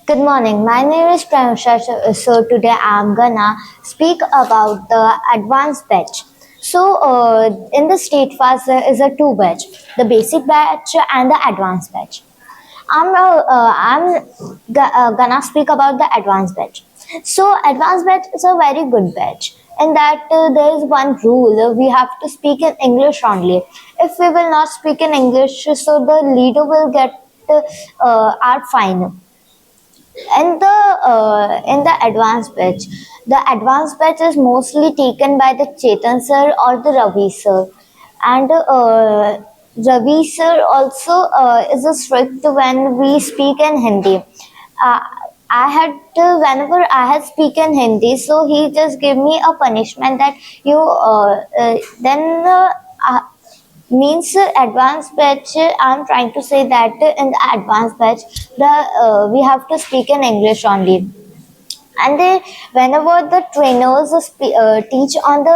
Good morning. My name is Pranusha. So today I'm gonna speak about the advanced batch. In the state fast there is a two batch, the basic batch and the advanced batch. I'm gonna speak about the advanced batch. So advanced batch is a very good batch. In that there is one rule: we have to speak in English only. If we will not speak in English, so the leader will get our fine. In the advanced batch, the advanced batch is mostly taken by the Chetan sir or the Ravi sir, and Ravi sir also is a strict when we speak in Hindi. Uh, I had whenever I had speak in Hindi, so he just gave me a punishment that you then. Means advanced batch, I'm trying to say that in the advanced batch the we have to speak in English only, and whenever the trainers teach on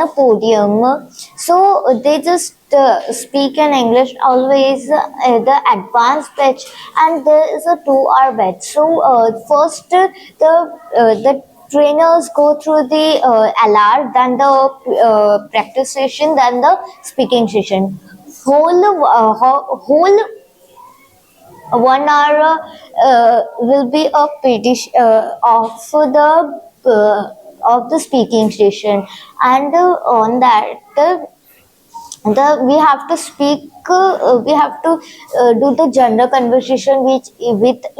a podium, so they just speak in English always, the advanced batch, and there is a 2 hour batch. So first the trainers go through the LR, then the practice session, then the speaking session. Whole 1 hour will be a of the speaking session, and on that we have to speak. We have to do the general conversation with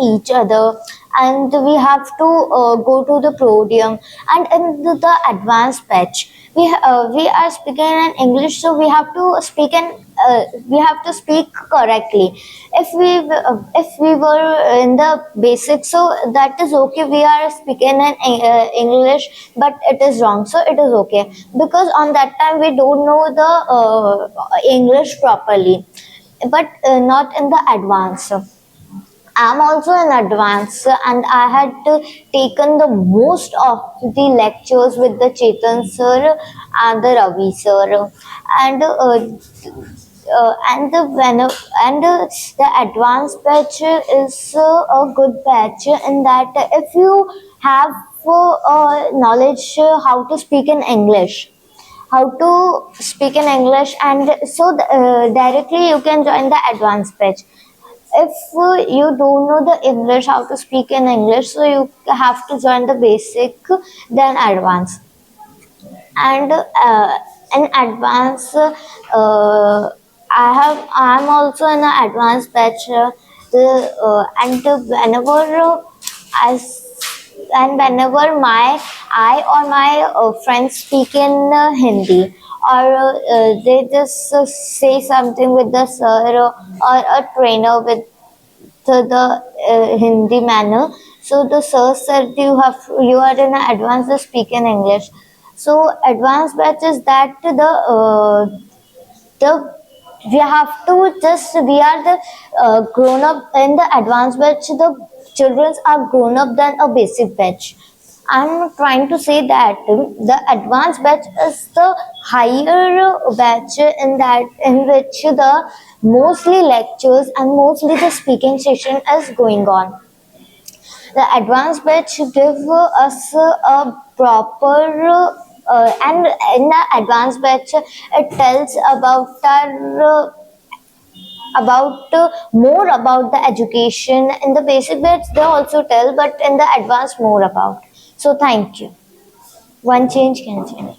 each other, and we have to go to the podium. And in the advanced batch, we are speaking in English, so we have to speak correctly. If we were in the basics, so that is okay. We are speaking in English, but it is wrong, so it is okay, because on that time we don't know the English properly, but not in the advance. I'm also in advance, and I had taken the most of the lectures with the Chetan sir and the Ravi sir, and and the the advanced batch is a good batch in that if you have knowledge how to speak in English, and so directly you can join the advanced batch. If you don't know the English, how to speak in English, so you have to join the basic, then advanced. And in advance, I'm also in an advanced batch. And whenever I whenever I or my friends speak in Hindi, or they just say something with the sir, or a trainer with the Hindi manner. So the sir said you are in an advanced to speak in English. So advanced batch is that the we have to just we are the grown up in the advanced batch. The children are grown up than a basic batch. I'm trying to say that the advanced batch is the higher batch in which the mostly lectures and mostly the speaking session is going on. The advanced batch give us a proper and in the advanced batch it tells about more about the education. In the basic batch they also tell, but in the advanced more about. So thank you. One change can change.